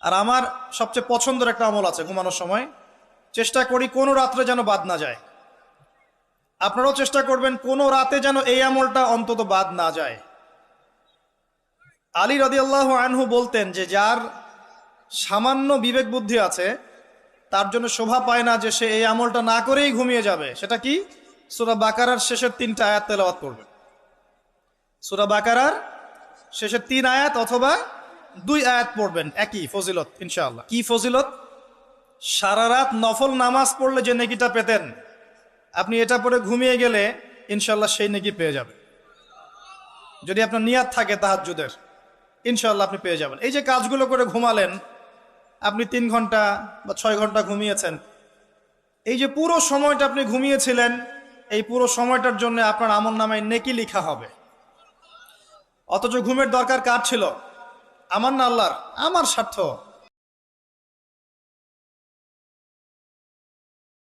আর আমার সবচেয়ে পছন্দের একটা আমল আছে, ঘুমানোর সময় চেষ্টা করি কোনো রাত্রে যেন বাদ না যায়। আপনারাও চেষ্টা করবেন কোনো রাতে যেন এই আমলটা অন্তত বাদ না যায়। আলী রাদিয়াল্লাহু আনহু বলতেন যে যার সামান্য বিবেক বুদ্ধি আছে তার জন্য শোভা পায় না যে সে এই আমলটা না করেই ঘুমিয়ে যাবে। সেটা কি? সূরা বাকারার শেষের 3টা আয়াত তেলাওয়াত করবে। সূরা বাকারার শেষের 3 আয়াত অথবা 2 আয়াত পড়বেন, একই ফজিলত ইনশাআল্লাহ। কি ফজিলত? সারা রাত নফল নামাজ পড়লে যে নেকিটা পেতেন, আপনি এটা পড়ে ঘুমিয়ে গেলে ইনশাআল্লাহ সেই নেকি পেয়ে যাবেন। যদি আপনার নিয়াত থাকে তাহাজ্জুদের, ইনশাআল্লাহ আপনি পেয়ে যাবেন। এই যে কাজগুলো করে ঘুমালেন, আপনি 3 ঘন্টা বা 6 ঘন্টা ঘুমিয়েছেন, এই যে পুরো সময়টা আপনি ঘুমিয়েছিলেন, এই পুরো সময়টার জন্য আপনার আমলনামায় নেকি লেখা হবে। অথচ ঘুমের দরকার কার ছিল? আমার না আল্লাহর? আমার স্বার্থ।